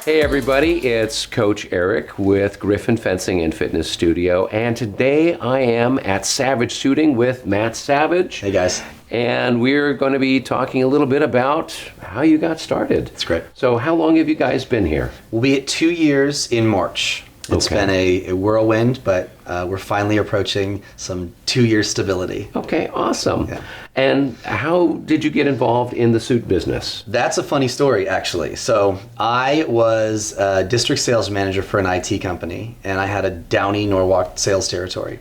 Hey everybody, it's Coach Eric with Griffin Fencing and Fitness Studio, and today I am at Savage Suiting with Matt Savage. Hey guys. And we're going to be talking a little bit about how you got started. That's great. So how long have you guys been here? We'll be at 2 years in March. It's been a whirlwind, but we're finally approaching some 2-year stability. Okay, awesome. Yeah. And how did you get involved in the suit business? That's a funny story, actually. So I was a district sales manager for an IT company, and I had a Downey Norwalk sales territory.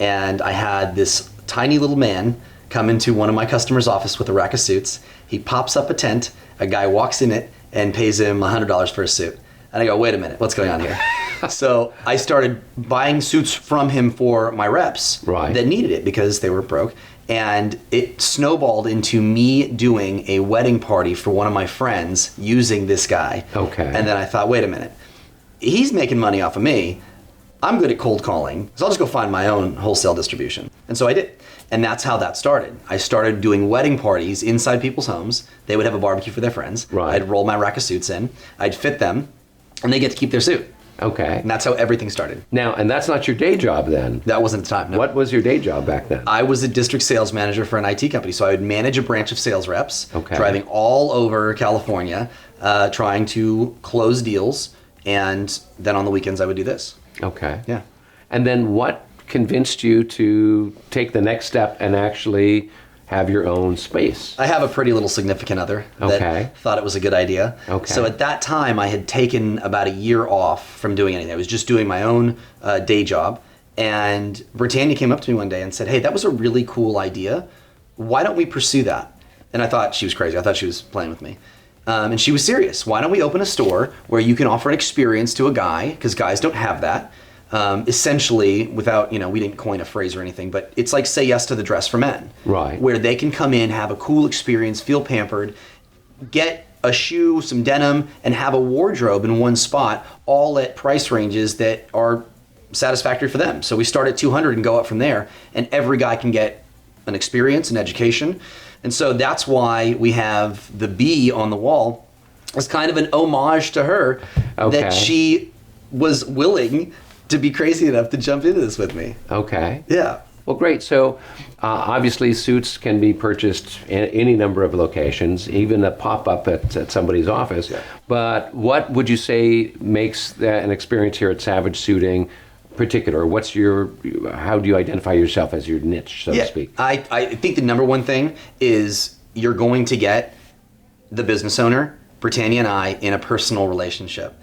And I had this tiny little man come into one of my customers' office with a rack of suits. He pops up a tent, a guy walks in it, and pays him $100 for a suit. And I go, wait a minute, what's going on here? So I started buying suits from him for my reps that needed it because they were broke. And it snowballed into me doing a wedding party for one of my friends using this guy. Okay. And then I thought, wait a minute, he's making money off of me. I'm good at cold calling, so I'll just go find my own wholesale distribution. And so I did. And that's how that started. I started doing wedding parties inside people's homes. They would have a barbecue for their friends. I'd roll my rack of suits in, I'd fit them, and they get to keep their suit. Okay. And that's how everything started. Now, and that's not your day job then? That wasn't the time, no. What was your day job back then? I was a district sales manager for an IT company, so I would manage a branch of sales reps, driving all over California, trying to close deals, and then on the weekends I would do this. Okay. Yeah. And then what convinced you to take the next step and actually have your own space? I have a pretty little significant other that thought it was a good idea. Okay. So at that time, I had taken about a year off from doing anything. I was just doing my own day job. And Britania came up to me one day and said, hey, that was a really cool idea. Why don't we pursue that? And I thought she was crazy. I thought she was playing with me. And she was serious. Why don't we open a store where you can offer an experience to a guy, because guys don't have that. Essentially, without, we didn't coin a phrase or anything, but it's like say yes to the dress for men. Where they can come in, have a cool experience, feel pampered, get a shoe, some denim, and have a wardrobe in one spot, all at price ranges that are satisfactory for them. So we start at $200 and go up from there, and every guy can get an experience, an education. And so that's why we have the B on the wall as kind of an homage to her, that she was willing to be crazy enough to jump into this with me. Okay. Yeah. Well, great. So obviously suits can be purchased in any number of locations, even a pop-up at somebody's office. Yeah. But what would you say makes an experience here at Savage Suiting particular? How do you identify yourself as your niche, so to speak? I think the number one thing is you're going to get the business owner, Britania and I, in a personal relationship.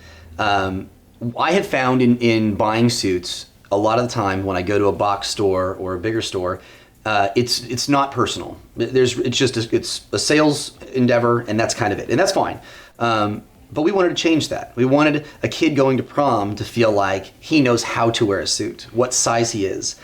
I had found in buying suits, a lot of the time when I go to a box store or a bigger store, it's not personal. It's a sales endeavor, and that's kind of it, and that's fine. But we wanted to change that. We wanted a kid going to prom to feel like he knows how to wear a suit, what size he is.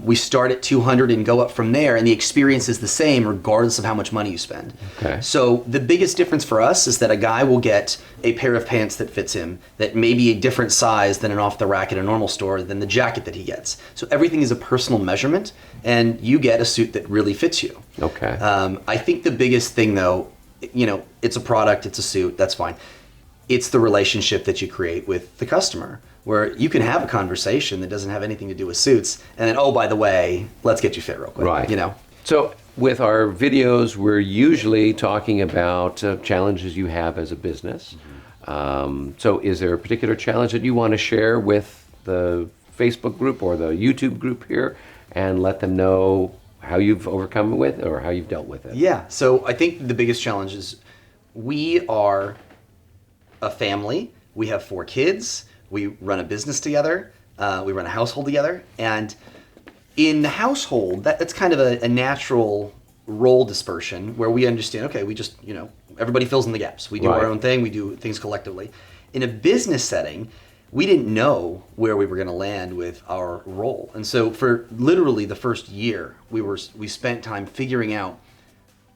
We start at $200 and go up from there, and the experience is the same regardless of how much money you spend. Okay. So the biggest difference for us is that a guy will get a pair of pants that fits him, that may be a different size than an off the rack at a normal store than the jacket that he gets. So everything is a personal measurement, and you get a suit that really fits you. Okay. I think the biggest thing though, it's a product, it's a suit, that's fine. It's the relationship that you create with the customer, where you can have a conversation that doesn't have anything to do with suits, and then, oh, by the way, let's get you fit real quick. Right. So with our videos, we're usually talking about challenges you have as a business. So is there a particular challenge that you want to share with the Facebook group or the YouTube group here and let them know how you've overcome it with or how you've dealt with it? Yeah, so I think the biggest challenge is we are a family. We have 4 kids. We run a business together. We run a household together. And in the household, that's kind of a natural role dispersion where we understand, okay, we just, everybody fills in the gaps. We do our own thing. We do things collectively. In a business setting, we didn't know where we were going to land with our role. And so for literally the first year, we spent time figuring out,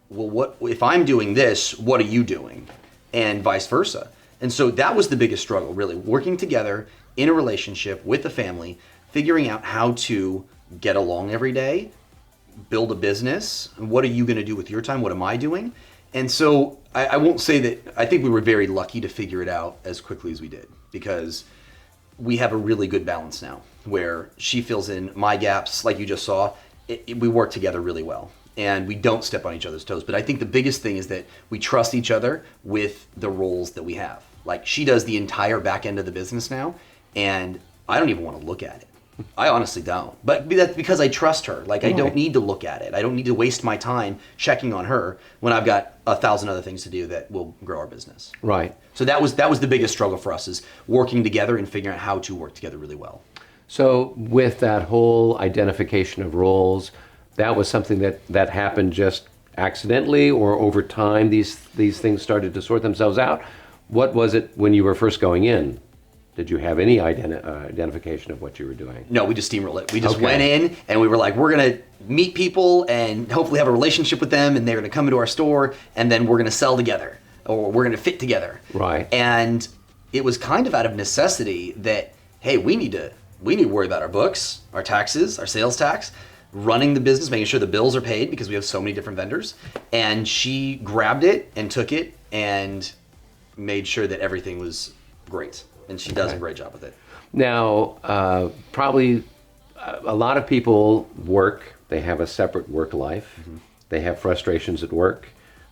well, what if I'm doing this, what are you doing? And vice versa. And so that was the biggest struggle, really, working together in a relationship with a family, figuring out how to get along every day, build a business. What are you going to do with your time? What am I doing? And so I won't say that, I think we were very lucky to figure it out as quickly as we did, because we have a really good balance now where she fills in my gaps, like you just saw. We work together really well and we don't step on each other's toes. But I think the biggest thing is that we trust each other with the roles that we have. Like, she does the entire back end of the business now, and I don't even want to look at it. I honestly don't. But that's because I trust her. Like, I don't need to look at it. I don't need to waste my time checking on her when I've got 1,000 other things to do that will grow our business. Right. So that was the biggest struggle for us, is working together and figuring out how to work together really well. So with that whole identification of roles, that was something that happened just accidentally, or over time these things started to sort themselves out? What was it when you were first going in? Did you have any identification of what you were doing? No, we just steamrolled it. We just went in and we were like, we're going to meet people and hopefully have a relationship with them, and they're going to come into our store, and then we're going to sell together, or we're going to fit together. Right. And it was kind of out of necessity that, hey, we need to worry about our books, our taxes, our sales tax, running the business, making sure the bills are paid because we have so many different vendors. And she grabbed it and took it and made sure that everything was great. And she does a great job with it. Now, probably a lot of people work, they have a separate work life, they have frustrations at work,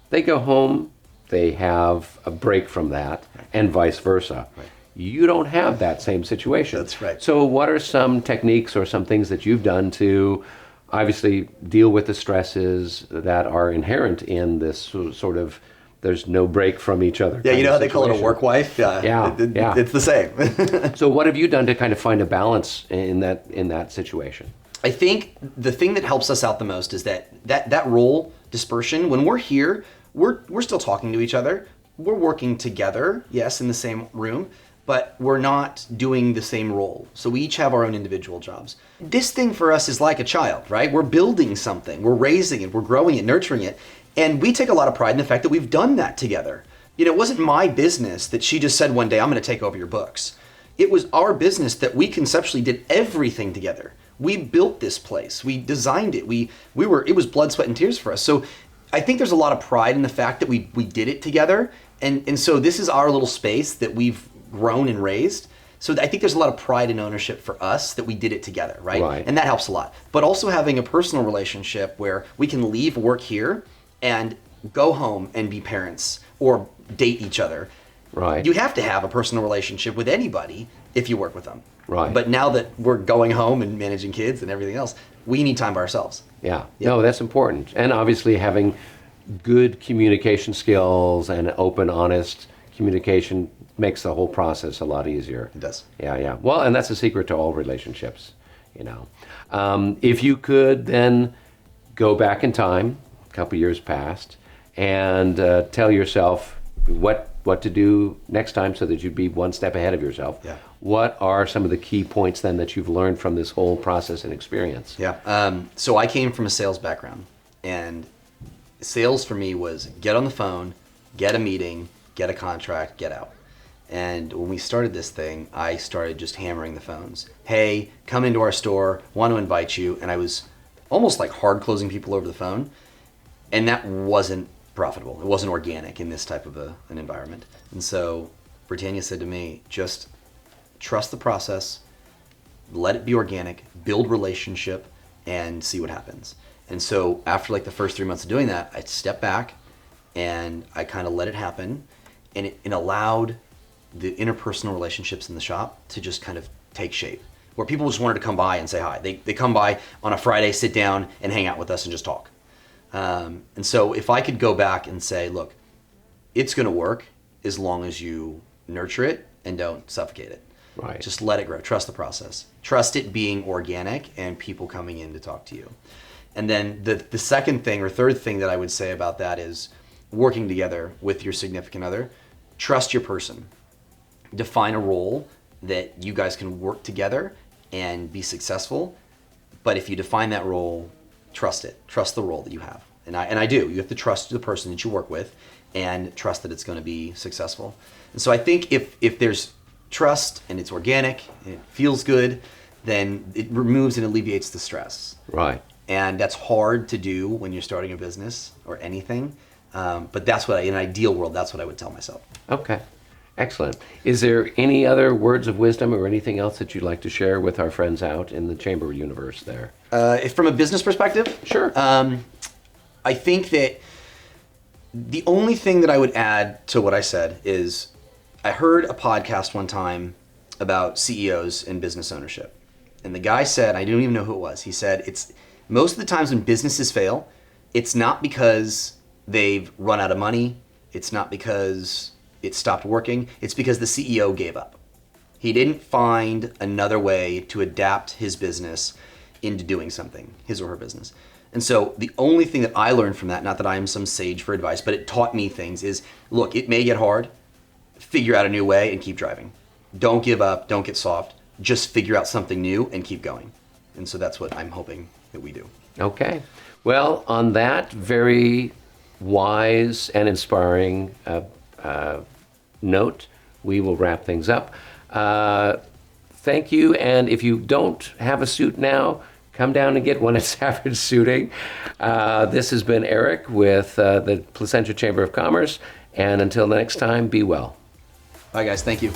they go home, they have a break from that, and vice versa. Right. You don't have that same situation. That's right. So what are some techniques or some things that you've done to obviously deal with the stresses that are inherent in this sort of, there's no break from each other? Yeah, you know how they call it a situation? work wife? Yeah. It's the same. So what have you done to kind of find a balance in that situation? I think the thing that helps us out the most is that role dispersion. When we're here, we're still talking to each other. We're working together, yes, in the same room, but we're not doing the same role. So we each have our own individual jobs. This thing for us is like a child, right? We're building something, we're raising it, we're growing it, nurturing it. And we take a lot of pride in the fact that we've done that together. You know, it wasn't my business that she just said one day, I'm gonna take over your books. It was our business that we conceptually did everything together. We built this place, we designed it, it was blood, sweat, and tears for us. So I think there's a lot of pride in the fact that we did it together. And so this is our little space that we've grown and raised. So I think there's a lot of pride and ownership for us that we did it together, right? And that helps a lot. But also having a personal relationship where we can leave work here and go home and be parents or date each other. Right. You have to have a personal relationship with anybody if you work with them. Right. But now that we're going home and managing kids and everything else, we need time by ourselves. Yeah. No, that's important. And obviously having good communication skills and open, honest communication makes the whole process a lot easier. It does. Yeah. Well, and that's the secret to all relationships, you know. If you could then go back in time, a couple years past, and tell yourself what to do next time so that you'd be one step ahead of yourself. Yeah. What are some of the key points then that you've learned from this whole process and experience? Yeah. So I came from a sales background, and sales for me was get on the phone, get a meeting, get a contract, get out. And when we started this thing, I started just hammering the phones. Hey, come into our store, want to invite you. And I was almost like hard closing people over the phone. And that wasn't profitable. It wasn't organic in this type of an environment. And so Britania said to me, just trust the process, let it be organic, build relationship, and see what happens. And so after like the first 3 months of doing that, I stepped back and I kind of let it happen. And it allowed the interpersonal relationships in the shop to just kind of take shape, where people just wanted to come by and say hi. They come by on a Friday, sit down and hang out with us and just talk. And so if I could go back and say, look, it's going to work as long as you nurture it and don't suffocate it. Right. Just let it grow. Trust the process. Trust it being organic and people coming in to talk to you. And then the second thing or third thing that I would say about that is working together with your significant other. Trust your person. Define a role that you guys can work together and be successful. But if you define that role, trust it. Trust the role that you have. And I do. You have to trust the person that you work with and trust that it's going to be successful. And so I think if there's trust and it's organic and it feels good, then it removes and alleviates the stress. Right. And that's hard to do when you're starting a business or anything. But that's what, in an ideal world, that's what I would tell myself. Okay, excellent. Is there any other words of wisdom or anything else that you'd like to share with our friends out in the chamber universe there? If from a business perspective, Sure. I think that the only thing that I would add to what I said is I heard a podcast one time about CEOs and business ownership. And the guy said, I don't even know who it was, he said, it's most of the times when businesses fail, it's not because they've run out of money, it's not because it stopped working, it's because the CEO gave up. He didn't find another way to adapt his business into doing something, his or her business. And so the only thing that I learned from that, not that I am some sage for advice, but it taught me things, is look, it may get hard, figure out a new way and keep driving. Don't give up, don't get soft, just figure out something new and keep going. And so that's what I'm hoping that we do. Okay. Well, on that very wise and inspiring note, we will wrap things up. Thank you. And if you don't have a suit now, come down and get one at Savage Suiting. This has been Eric with the Placentia Chamber of Commerce. And until next time, be well. Bye, guys. Thank you.